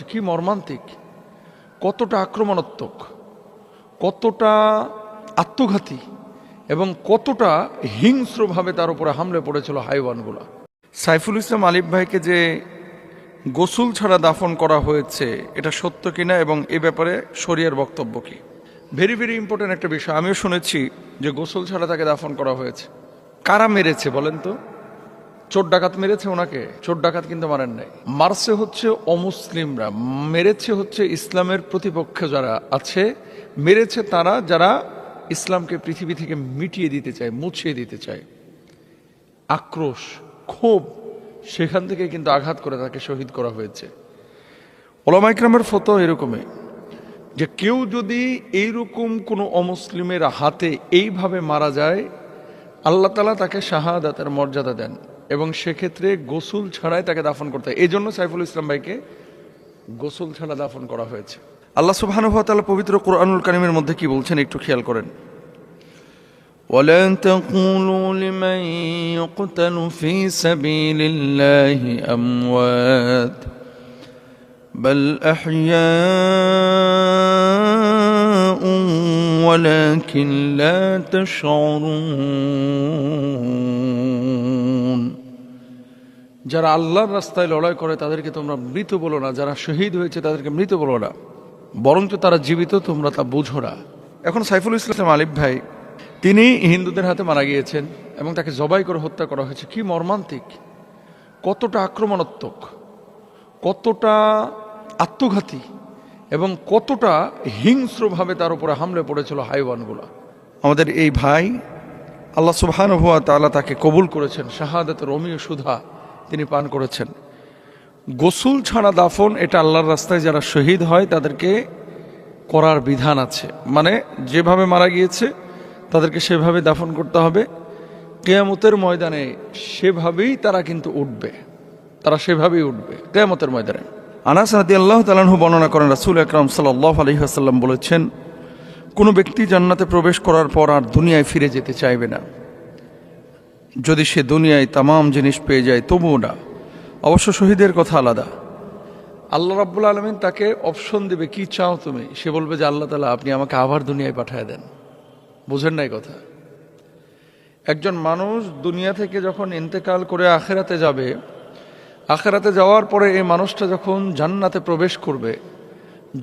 হয়েছে, কি মর্মান্তিক, কতটা আক্রমণাত্মক, কতটা আত্মঘাতী এবং কতটা হিংস্রভাবে তার উপরে হামলে পড়েছিল হাইওয়ানগুলো। সাইফুল ইসলাম আলিফ ভাইকে যে গোসল ছাড়া দাফন করা হয়েছে, এটা সত্য কিনা এবং এ ব্যাপারে শরিয়ার বক্তব্য কি? ভেরি ভেরি ইম্পর্টেন্ট একটা বিষয়। আমিও শুনেছি যে গোসল ছাড়া তাকে দাফন করা হয়েছে। কারা মেরেছে বলেন তো? চোর ডাকাত মেরেছে ওনাকে? চোর ডাকাত কিন্তু মারেন নাই। মারছে হচ্ছে অমুসলিমরা, মেরেছে হচ্ছে ইসলামের প্রতিপক্ষে যারা আছে, মেরেছে তারা যারা ইসলামকে পৃথিবী থেকে মিটিয়ে দিতে চায়, মুছিয়ে দিতে চায়। আক্রোশ, ক্ষোভ, সেখান থেকে কিন্তু আঘাত করে তাকে শহীদ করা হয়েছে। ওলামা ইকরামের ফতোয়া এরকমই যে কেউ যদি এইরকম কোনো অমুসলিমের হাতে এইভাবে মারা যায়, আল্লাহ তাআলা তাকে শাহাদাতের মর্যাদা দেন এবং সেক্ষেত্রে গোসল ছাড়াই তাকে দাফন করতে হয়। এই জন্য সাইফুল ইসলাম ভাইকে গোসল ছাড়া দাফন করা হয়েছে। আল্লাহ সুবহানাহু ওয়া তাআলা পবিত্র কোরআনুল কারীমের মধ্যে কি বলছেন একটু খেয়াল করেন। ওয়ালা তাকুলু লিমান ইউকতালু ফি সাবিলিল্লাহি আমওয়াত বাল আহইয়াউন ওয়ালাকিন লা তাশউরুন। যারা আল্লাহর রাস্তায় লড়াই করে তাদেরকে তোমরা মৃত বলো না, যারা শহীদ হয়েছে তাদেরকে মৃত বলো না, বরঞ্চ তারা জীবিত, তোমরা তা বুঝো না। এখন সাইফুল ইসলাম আলিফ ভাই, তিনি হিন্দুদের হাতে মারা গিয়েছেন এবং তাকে জবাই করে হত্যা করা হয়েছে। কি মর্মান্তিক, কতটা আক্রমণাত্মক, কতটা আত্মঘাতী এবং কতটা হিংস্রভাবে তার উপরে হামলে পড়েছিল হাইওয়ানগুলো। আমাদের এই ভাই, আল্লাহ সুবহানাহু ওয়া তাআলা তাকে কবুল করেছেন, শাহাদাতের অমীয় সুধা তিনি পান করেছেন। গোসল ছাড়া দাফন, এটা আল্লাহর রাস্তায় যারা শহীদ হয় তাদেরকে করার বিধান আছে। মানে যেভাবে মারা গিয়েছে তাদেরকে সেভাবে দাফন করতে হবে। কিয়ামতের ময়দানে সেভাবেই তারা কিন্তু উঠবে, তারা সেভাবেই উঠবে কিয়ামতের ময়দানে। আনাস রাদিয়াল্লাহু তাআলা আনহু বর্ণনা করেন, রাসূল আকরাম সাল্লাল্লাহু আলাইহি ওয়াসাল্লাম বলেছেন, কোনো ব্যক্তি জান্নাতে প্রবেশ করার পর আর দুনিয়ায় ফিরে যেতে চাইবে না। যদি সে দুনিয়ায় তামাম জিনিস পেয়ে যায় তবুও না। অবশ্য শহীদের কথা আলাদা। আল্লাহ রাব্বুল আলামিন তাকে অপশন দেবে, কি চাও তুমি? সে বলবে যে আল্লাহ তাআলা আপনি আমাকে আবার দুনিয়ায় পাঠিয়ে দেন। বুঝেন নাই কথা? একজন মানুষ দুনিয়া থেকে যখন ইন্তেকাল করে আখিরাতে যাবে, আখিরাতে যাওয়ার পরে এই মানুষটা যখন জান্নাতে প্রবেশ করবে,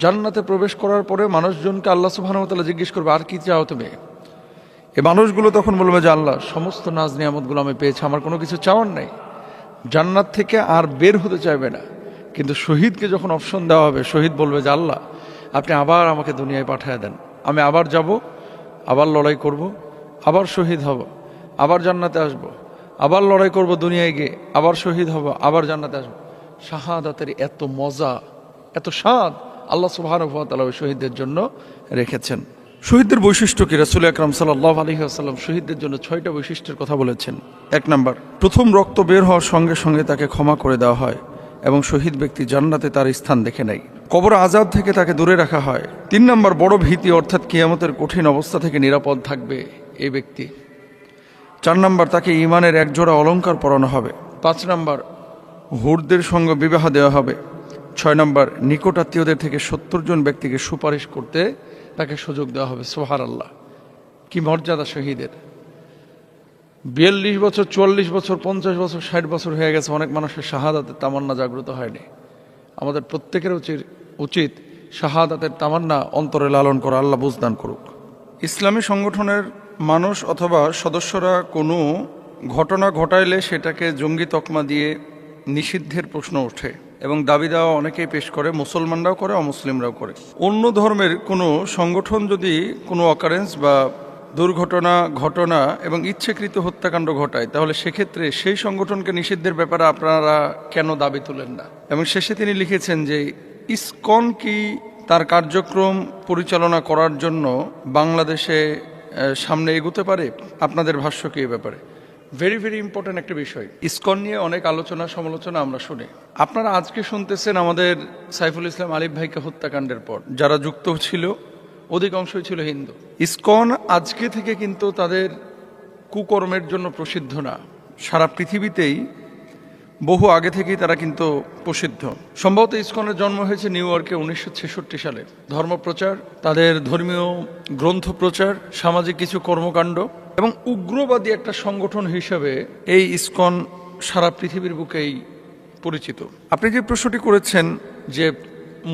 জান্নাতে প্রবেশ করার পরে মানুষজনকে আল্লাহ সুবহানাহু ওয়া তাআলা জিজ্ঞেস করবে, আর কি চাও তুমি? এই মানুষগুলো তখন বলবে যে আল্লাহ, সমস্ত নাজ নিয়ামতগুলো আমি পেয়েছি, আমার কোনো কিছু চাওয়ার নেই। জান্নাত থেকে আর বের হতে চাইবে না। কিন্তু শহীদকে যখন অপশন দেওয়া হবে, শহীদ বলবে যে আল্লাহ আপনি আবার আমাকে দুনিয়ায় পাঠিয়ে দেন, আমি আবার যাব, আবার লড়াই করব, আবার শহীদ হব, আবার জান্নাতে আসব, আবার লড়াই করব দুনিয়ায় গিয়ে, আবার শহীদ হব, আবার জান্নাতে আসব। শাহাদাতের এত মজা, এত স্বাদ আল্লাহ সুবহানাহু ওয়া তাআলা ওই শহীদদের জন্য রেখেছেন। শহীদদের বৈশিষ্ট্য কি? রাসূল আকরাম সাল্লাল্লাহু আলাইহি ওয়াসাল্লাম শহীদদের জন্য 6টা বৈশিষ্ট্যের কথা বলেছেন। 1 নাম্বার, প্রথম রক্ত বের হওয়ার সঙ্গে সঙ্গে তাকে ক্ষমা করে দেওয়া হয় এবং শহীদ ব্যক্তি জান্নাতে তার স্থান দেখে নেয়। কবর আযাব থেকে তাকে দূরে রাখা হয়। 3 নাম্বার, বড় ভীতি অর্থাৎ কিয়ামতের কঠিন অবস্থা থেকে নিরাপদ থাকবে এই ব্যক্তি। 4 নাম্বার, তাকে ঈমানের এক জোড়া অলংকার পরানো হবে। 5 নাম্বার, হুরদের সঙ্গে বিবাহ দেওয়া হবে। 6 নাম্বার, নিকট আত্মীয়দের থেকে 70 জন ব্যক্তিকে সুপারিশ করতে তাকে সুযোগ দেওয়া হবে। সুবহানাল্লাহ, কি মর্যাদা শহীদের! 42 বছর, 44 বছর, 50 বছর, 60 বছর হয়ে গেছে, অনেক মানুষের শাহাদাতের তামান্না জাগ্রত হয়নি। আমাদের প্রত্যেকের উচিত শাহাদাতের তামান্না অন্তরে লালন করা। আল্লাহ বুঝদান করুক। ইসলামী সংগঠনের মানুষ অথবা সদস্যরা কোনো ঘটনা ঘটাইলে সেটাকে জঙ্গি তকমা দিয়ে নিষিদ্ধের প্রশ্ন ওঠে এবং দাবি দেওয়া অনেকেই পেশ করে, মুসলমানরাও করে, অমুসলিমরাও করে। অন্য ধর্মের কোনো সংগঠন যদি কোনো অকারেন্স বা দুর্ঘটনা, ঘটনা এবং ইচ্ছাকৃত হত্যাকাণ্ড ঘটায়, তাহলে সেক্ষেত্রে সেই সংগঠনকে নিষিদ্ধের ব্যাপারে আপনারা কেন দাবি তুলেন না? এবং শেষে তিনি লিখেছেন যে ইসকন কি তার কার্যক্রম পরিচালনা করার জন্য বাংলাদেশে সামনে এগোতে পারে? আপনাদের ভাষ্য কি এ ব্যাপারে? ভেরি ভেরি ইম্পর্টেন্ট একটা বিষয়। ইসকন নিয়ে অনেক আলোচনা সমালোচনা আমরা শুনি। আপনারা আজকে শুনতেছেন আমাদের সাইফুল ইসলাম আলিফ ভাইকে হত্যাকাণ্ডের পর যারা যুক্ত ছিল অধিকাংশই ছিল হিন্দু। ইসকন আজকে থেকে কিন্তু তাদের কুকর্মের জন্য প্রসিদ্ধ না। সারা পৃথিবীতেই বহু আগে থেকেই তারা কিন্তু প্রসিদ্ধ। সম্ভবত ইসকনের জন্ম হয়েছে নিউ ইয়র্কে 1966 সালে। ধর্মপ্রচার, তাদের ধর্মীয় গ্রন্থ প্রচার, সামাজিক কিছু কর্মকাণ্ড এবং উগ্রবাদী একটা সংগঠন হিসেবে এই ইসকন সারা পৃথিবীর বুকেই পরিচিত। আপনি যে প্রশ্নটি করেছেন যে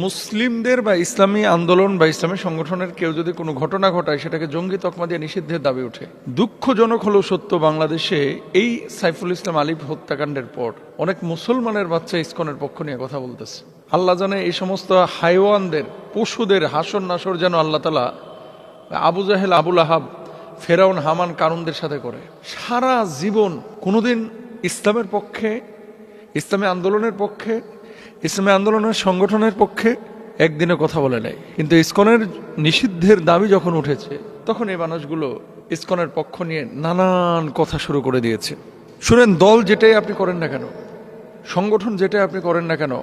মুসলিমদের বা ইসলামী আন্দোলন বা ইসলামী সংগঠনের কেউ যদি কোনো ঘটনা ঘটায় সেটাকে জঙ্গি তকমা দিয়ে নিষিদ্ধের দাবি ওঠে, দুঃখজনক হলেও সত্য, বাংলাদেশে এই সাইফুল ইসলাম আলিফ হত্যাকাণ্ডের পর অনেক মুসলমানের বাচ্চা ইসকনের পক্ষ নিয়ে কথা বলতেছে। আল্লাহ জানে এই সমস্ত হাইওয়ানদের, পশুদের হাসর নাসর যেন আল্লাহ তাআলা আবু জাহেল, আবুল আহাব, ফেরাউন, হামান, কারুনদের সাথে করে। সারা জীবন কোনোদিন ইসলামের পক্ষে, ইসলামী আন্দোলনের পক্ষে, ইসলামী আন্দোলনের সংগঠনের পক্ষে একদিনে কথা বলে নাই। কিন্তু ইসকনের নিষিদ্ধের দাবি যখন উঠেছে তখন এই মানুষগুলো ইসকনের পক্ষ নিয়ে নানান কথা শুরু করে দিয়েছে। শুনেন, দল যেটাই আপনি করেন না কেন, সংগঠন যেটাই আপনি করেন না কেন,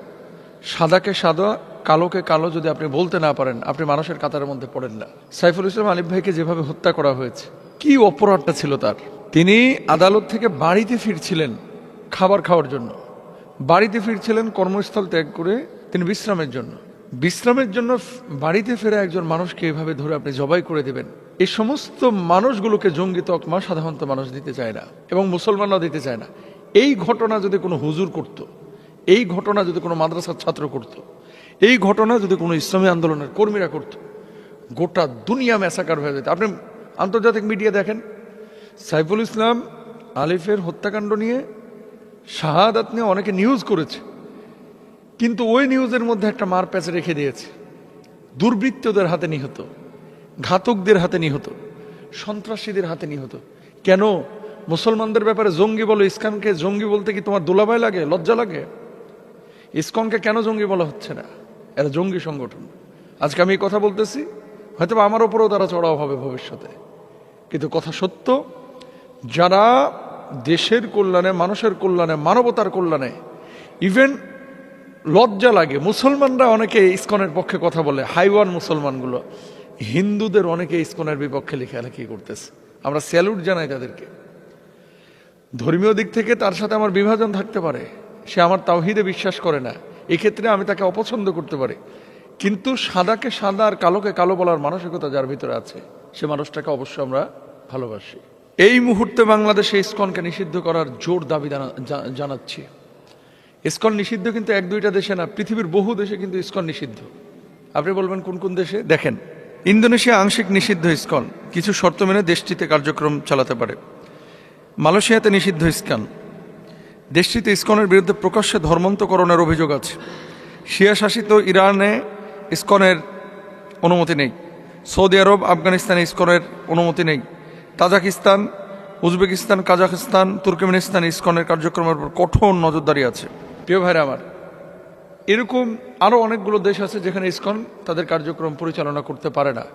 সাদাকে সাদা, কালোকে কালো যদি আপনি বলতে না পারেন, আপনি মানুষের কাতারের মধ্যে পড়েন না। সাইফুল ইসলাম আলিফ ভাইকে যেভাবে হত্যা করা হয়েছে, কি অপরাধটা ছিল তার! তিনি আদালত থেকে বাড়িতে ফিরছিলেন খাবার খাওয়ার জন্য, বাড়িতে ফিরছিলেন কর্মস্থল ত্যাগ করে তিনি বিশ্রামের জন্য। বিশ্রামের জন্য বাড়িতে ফেরা একজন মানুষকে এভাবে ধরে আপনি জবাই করে দেবেন, এই সমস্ত মানুষগুলোকে জঙ্গি তকমা সাধারণত মানুষ দিতে চায় না এবং মুসলমানরাও দিতে চায় না। এই ঘটনা যদি কোনো হুজুর করত, এই ঘটনা যদি কোনো মাদ্রাসার ছাত্র করত, এই ঘটনা যদি কোনো ইসলামী আন্দোলনের কর্মীরা করত, গোটা দুনিয়া ম্যাসাকার হয়ে যেত। আপনি আন্তর্জাতিক মিডিয়া দেখেন, সাইফুল ইসলাম আলিফের হত্যাকাণ্ড নিয়ে, শাহাদাত নিয়ে অনেকে নিউজ করেছে, কিন্তু ওই নিউজের মধ্যে একটা মার প্যাচ রেখে দিয়েছে, দুর্বৃত্তদের হাতে নিহত, ঘাতকদের হাতে নিহত, সন্ত্রাসীদের হাতে নিহত। কেন? মুসলমানদের ব্যাপারে জঙ্গি বলো। ইসকনকে জঙ্গি বলতে কি তোমার দোলাবাই লাগে, লজ্জা লাগে? ইসকনকে কেন জঙ্গি বলা হচ্ছে না? এরা জঙ্গি সংগঠন। আজকে আমি এই কথা বলতেছি, হয়তো আমার ওপরেও তারা চড়াও হবে ভবিষ্যতে, কিন্তু কথা সত্য, যারা দেশের কল্যাণে, মানুষের কল্যাণে, মানবতার কল্যাণে, ইভেন লজ্জা লাগে, মুসলমানরা অনেকে ইসকনের পক্ষে কথা বলে, হাইওয়ান মুসলমানগুলো, হিন্দুদের অনেকে ইসকনের বিপক্ষে লেখালেখি করতেছে। আমরা স্যালুট জানাই তাদেরকে। ধর্মীয় দিক থেকে তার সাথে আমার বিভাজন থাকতে পারে, সে আমার তাওহীদে বিশ্বাস করে না, এক্ষেত্রে আমি তাকে অপছন্দ করতে পারি, কিন্তু সাদাকে সাদা আর কালোকে কালো বলার মানসিকতা যার ভিতরে আছে, সে মানুষটাকে অবশ্যই আমরা ভালোবাসি। এই মুহূর্তে বাংলাদেশে ইসকনকে নিষিদ্ধ করার জোর দাবি জানাচ্ছি। ইসকন নিষিদ্ধ কিন্তু এক দুইটা দেশে না, পৃথিবীর বহু দেশে কিন্তু ইসকন নিষিদ্ধ। আপনি বলবেন কোন কোন দেশে? দেখেন, ইন্দোনেশিয়া আংশিক নিষিদ্ধ ইসকন, কিছু শর্ত মেনে দেশটিতে কার্যক্রম চালাতে পারে। মালয়েশিয়াতে নিষিদ্ধ ইসকন, দেশটিতে ইসকনের বিরুদ্ধে প্রকাশ্যে ধর্মান্তকরণের অভিযোগ আছে। শিয়া শাসিত ইরানে ইসকনের অনুমতি নেই। সৌদি আরব, আফগানিস্তানে ইসকনের অনুমতি নেই। তাজিকিস্তান, উজবেকিস্তান, কাজাখস্তান, তুর্কমেনিস্তান ইসকনের কার্যক্রমের উপর কঠোর নজরদারি আছে। প্রিয় ভাইরা আমার, এরকম আরও অনেকগুলো দেশ আছে যেখানে ইসকন তাদের কার্যক্রম পরিচালনা করতে পারে না।